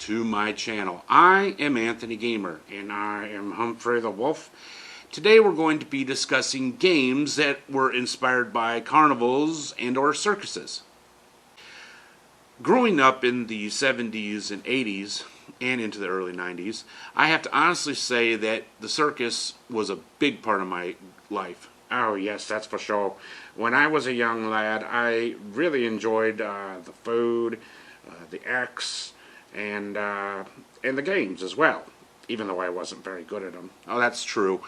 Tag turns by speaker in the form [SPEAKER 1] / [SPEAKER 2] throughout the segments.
[SPEAKER 1] to my channel. I am Anthony Gamer, and I am Humphrey the Wolf. Today we're going to be discussing games that were inspired by carnivals and or circuses. Growing up in the 70s and 80s and into the early 90s, I have to honestly say that the circus was a big part of my life. Oh yes, that's for sure. When I was a young lad, I really enjoyed the food, the acts, and the games as well, even though I wasn't very good at them. Oh, that's true.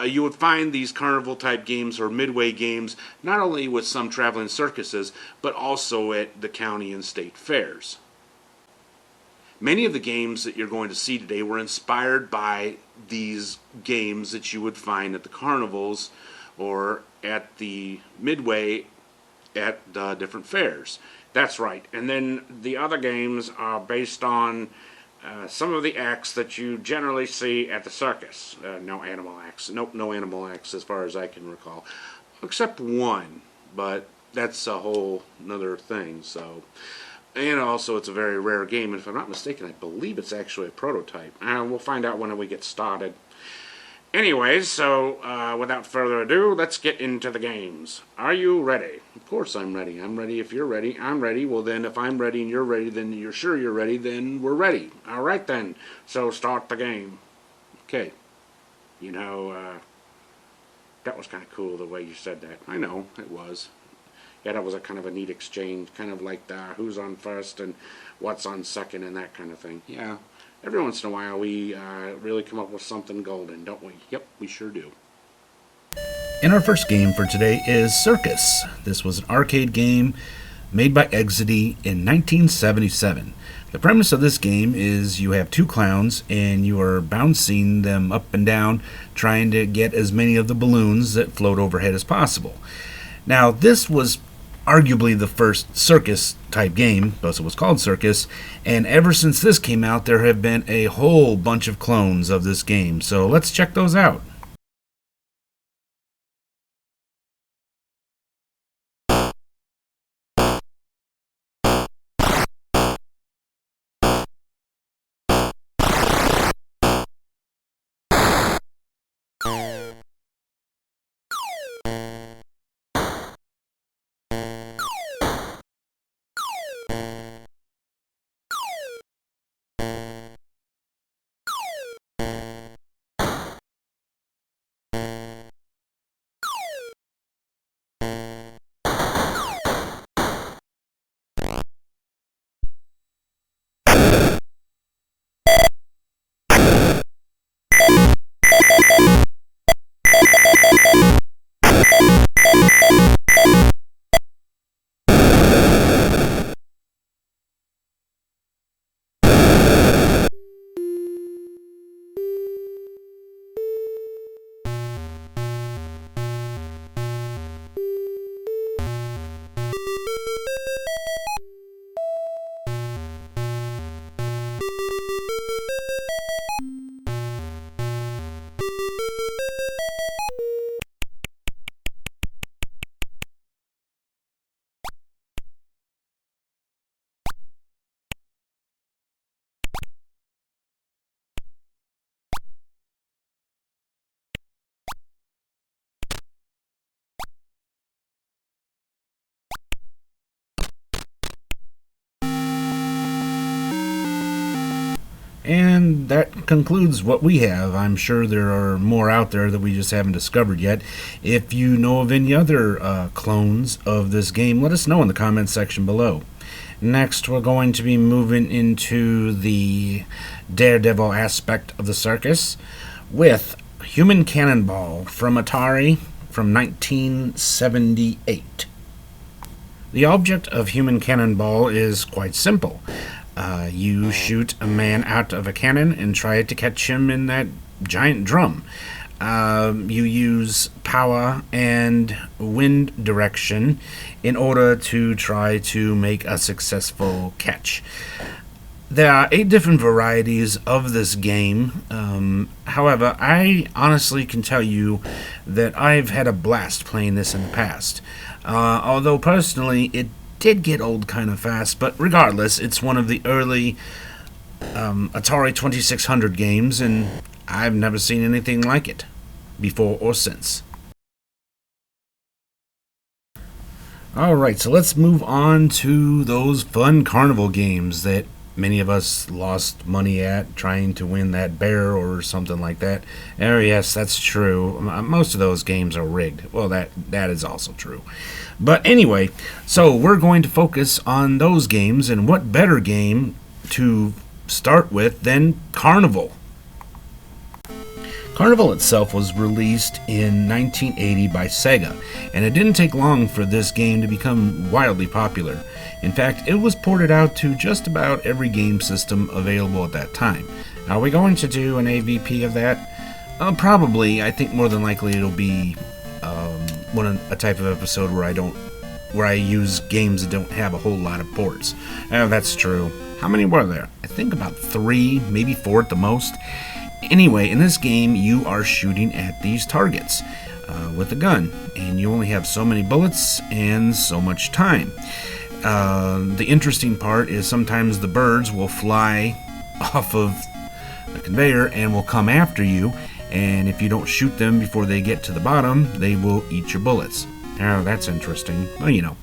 [SPEAKER 1] You would find these carnival type games or midway games not only with some traveling circuses, but also at the county and state fairs. Many of the games that you're going to see today were inspired by these games that you would find at the carnivals or at the midway at the different fairs. That's right. And then the other games are based on some of the acts that you generally see at the circus. No animal acts. Nope, no animal acts as far as I can recall. Except one, but that's a whole nother thing. So, and also it's a very rare game. And if I'm not mistaken, I believe it's actually a prototype. We'll find out when we get started. Anyways, so without further ado, let's get into the games. Are you ready? Of course I'm ready. I'm ready if you're ready. I'm ready. Well then, if I'm ready and you're ready, then you're sure you're ready, then we're ready. Alright then, so start the game. Okay. You know, that was kind of cool the way you said that. I know, it was. Yeah, that was a kind of a neat exchange, kind of like the who's on first and what's on second and that kind of thing. Yeah. Every once in a while we really come up with something golden, don't we? Yep, we sure do.
[SPEAKER 2] And our first game for today is Circus. This was an arcade game made by Exidy in 1977. The premise of this game is you have two clowns and you are bouncing them up and down trying to get as many of the balloons that float overhead as possible. Now this was arguably the first circus type game, thus it was called Circus, and ever since this came out there have been a whole bunch of clones of this game, so let's check those out. And that concludes what we have. I'm sure there are more out there that we just haven't discovered yet. If you know of any other clones of this game, let us know in the comments section below. Next, we're going to be moving into the Daredevil aspect of the circus with Human Cannonball from Atari from 1978. The object of Human Cannonball is quite simple. You shoot a man out of a cannon and try to catch him in that giant drum. You use power and wind direction in order to try to make a successful catch. There are 8 different varieties of this game. However, I honestly can tell you that I've had a blast playing this in the past. Although personally it did get old kind of fast, but regardless, it's one of the early Atari 2600 games, and I've never seen anything like it before or since. Alright, so let's move on to those fun carnival games that many of us lost money at trying to win that bear or something like that. Oh yes, that's true. Most of those games are rigged. Well, that is also true. But anyway, so we're going to focus on those games, and what better game to start with than Carnival. Carnival itself was released in 1980 by Sega, and it didn't take long for this game to become wildly popular. In fact, it was ported out to just about every game system available at that time. Are we going to do an AVP of that? Probably. I think more than likely it'll be a type of episode where I use games that don't have a whole lot of ports. Oh, that's true. How many were there? I think about 3, maybe 4 at the most. Anyway, in this game, you are shooting at these targets with a gun, and you only have so many bullets and so much time. The interesting part is sometimes the birds will fly off of the conveyor and will come after you, and if you don't shoot them before they get to the bottom, they will eat your bullets. Oh, that's interesting. Well, you know.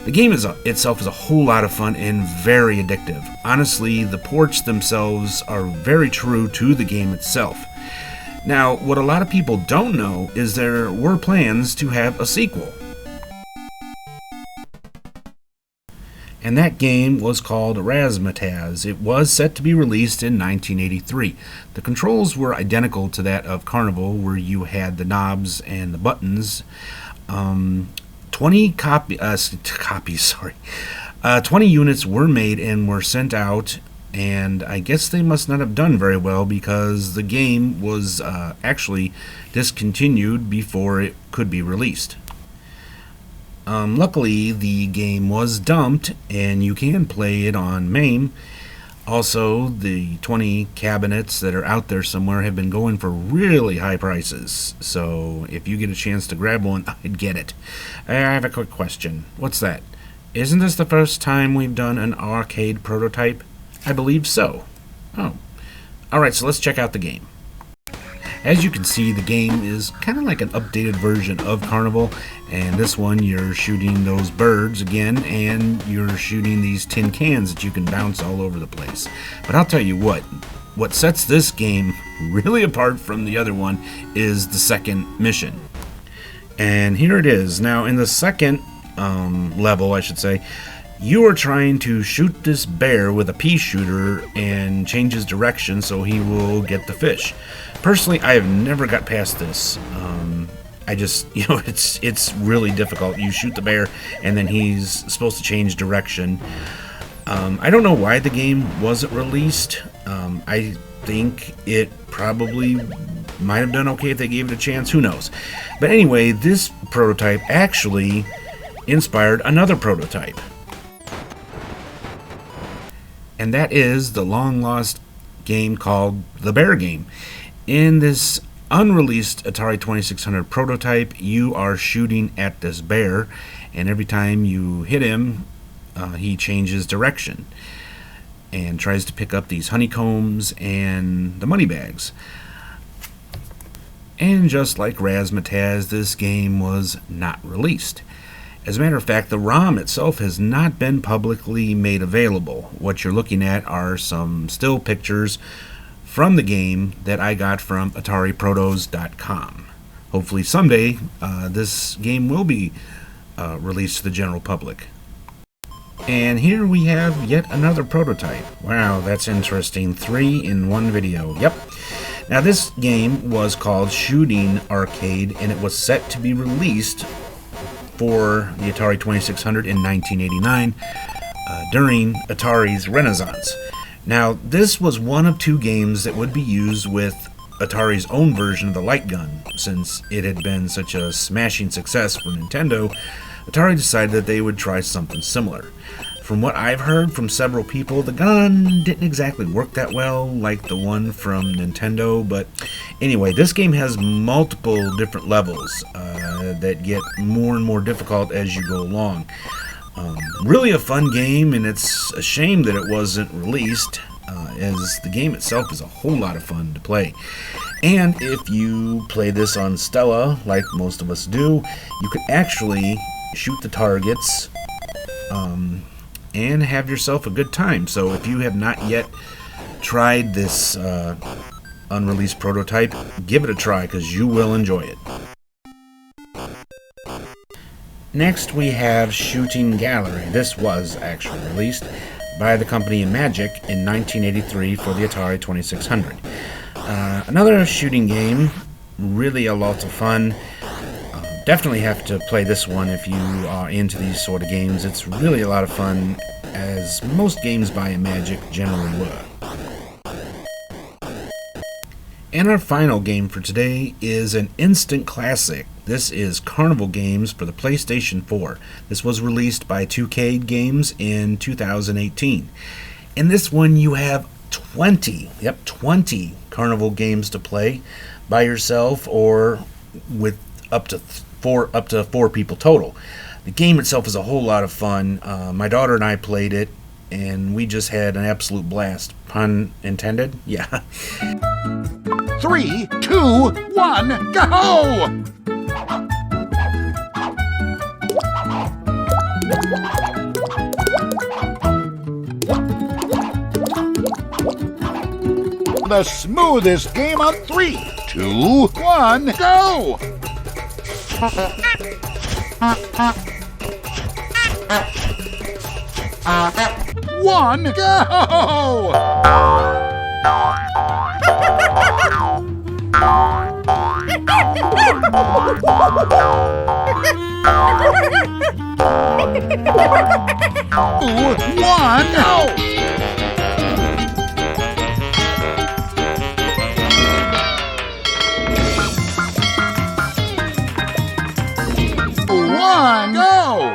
[SPEAKER 2] The game itself is a whole lot of fun and very addictive. Honestly, the ports themselves are very true to the game itself. Now, what a lot of people don't know is there were plans to have a sequel. And that game was called Razzmatazz. It was set to be released in 1983. The controls were identical to that of Carnival, where you had the knobs and the buttons. 20 units were made and were sent out, and I guess they must not have done very well because the game was actually discontinued before it could be released. Luckily, the game was dumped, and you can play it on MAME. Also, the 20 cabinets that are out there somewhere have been going for really high prices. So, if you get a chance to grab one, I'd get it. I have a quick question. What's that? Isn't this the first time we've done an arcade prototype? I believe so. Oh. Alright, so let's check out the game. As you can see, the game is kind of like an updated version of Carnival, and this one you're shooting those birds again, and you're shooting these tin cans that you can bounce all over the place. But I'll tell you what sets this game really apart from the other one is the second mission. And here it is. Now, in the second level, I should say, you are trying to shoot this bear with a pea shooter and change his direction so he will get the fish. Personally, I have never got past this. It's really difficult. You shoot the bear, and then he's supposed to change direction. I don't know why the game wasn't released. I think it probably might have done okay if they gave it a chance. Who knows? But anyway, this prototype actually inspired another prototype. And that is the long-lost game called The Bear Game. In this unreleased Atari 2600 prototype, you are shooting at this bear, and every time you hit him, he changes direction and tries to pick up these honeycombs and the money bags. And just like Razzmatazz, this game was not released. As a matter of fact, the ROM itself has not been publicly made available. What you're looking at are some still pictures from the game that I got from AtariProtos.com. Hopefully someday this game will be released to the general public. And here we have yet another prototype. Wow, that's interesting. 3 in one video. Yep. Now this game was called Shooting Arcade, and it was set to be released for the Atari 2600 in 1989 during Atari's Renaissance. Now, this was one of 2 games that would be used with Atari's own version of the light gun. Since it had been such a smashing success for Nintendo, Atari decided that they would try something similar. From what I've heard from several people, the gun didn't exactly work that well like the one from Nintendo, but anyway, this game has multiple different levels that get more and more difficult as you go along. Really a fun game, and it's a shame that it wasn't released. as the game itself is a whole lot of fun to play. And if you play this on Stella, like most of us do, you can actually shoot the targets and have yourself a good time. So if you have not yet tried this unreleased prototype, give it a try because you will enjoy it. Next we have Shooting Gallery. This was actually released by the company Magic in 1983 for the Atari 2600. Another shooting game, really a lot of fun. Definitely have to play this one if you are into these sort of games. It's really a lot of fun, as most games by Magic generally were. And our final game for today is an instant classic. This is Carnival Games for the PlayStation 4. This was released by 2K Games in 2018. In this one you have 20 Carnival games to play by yourself or with up to four people total. The game itself is a whole lot of fun. My daughter and I played it, and we just had an absolute blast. Pun intended? Yeah.
[SPEAKER 3] 3, 2, 1, go! The smoothest game on 3, 2, 1, go! One, go! One, go! One, go!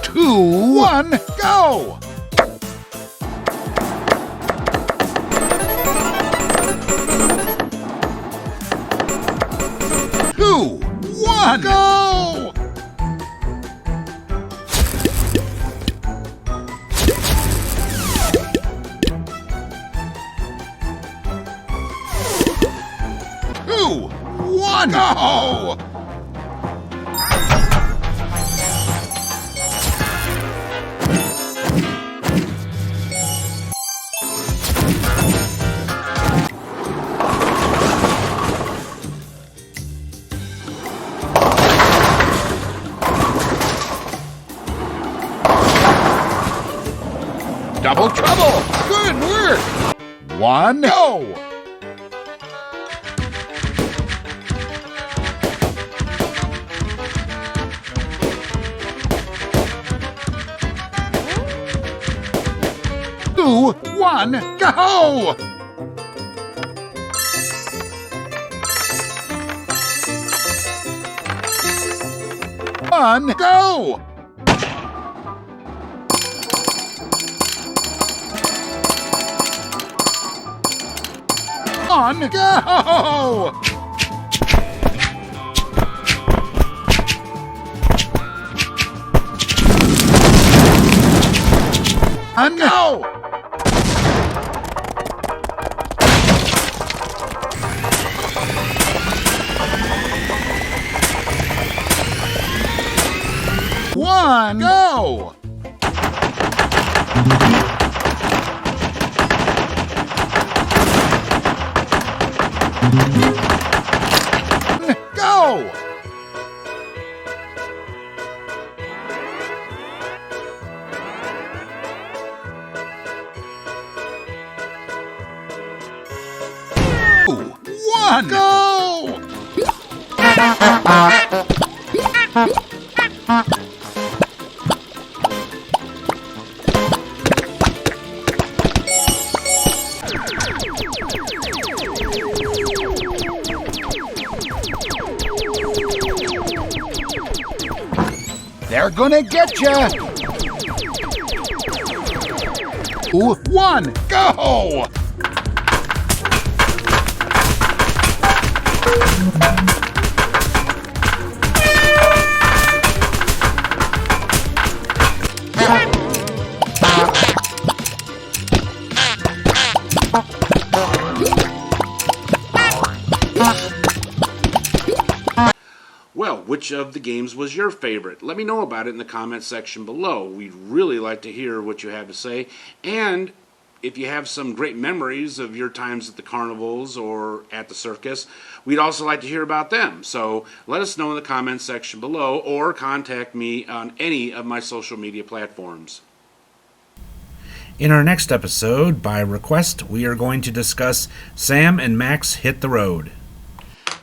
[SPEAKER 3] Two, one, go! Two, one, go! Two, one, go! Double trouble! Good work! One, go! Two, one, go! One, go! On, go! On, go! One, go! Go! One, go! They're gonna get ya! 1, go!
[SPEAKER 1] Well, which of the games was your favorite? Let me know about it in the comments section below. We'd really like to hear what you have to say. And if you have some great memories of your times at the carnivals or at the circus, we'd also like to hear about them. So let us know in the comments section below or contact me on any of my social media platforms.
[SPEAKER 2] In our next episode, by request, we are going to discuss Sam and Max Hit the Road.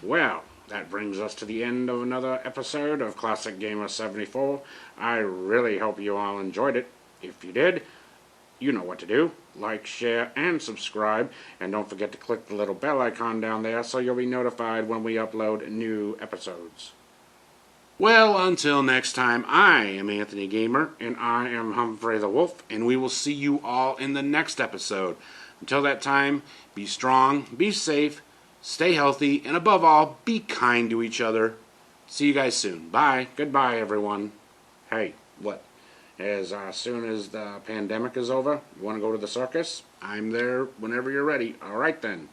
[SPEAKER 1] Well, that brings us to the end of another episode of Classic Gamer 74. I really hope you all enjoyed it. If you did, you know what to do. Like, share, and subscribe. And don't forget to click the little bell icon down there so you'll be notified when we upload new episodes. Well, until next time, I am Anthony Gamer, and I am Humphrey the Wolf, and we will see you all in the next episode. Until that time, be strong, be safe, stay healthy, and above all, be kind to each other. See you guys soon. Bye. Goodbye, everyone. Hey, what? As soon as the pandemic is over, you want to go to the circus? I'm there whenever you're ready. All right, then.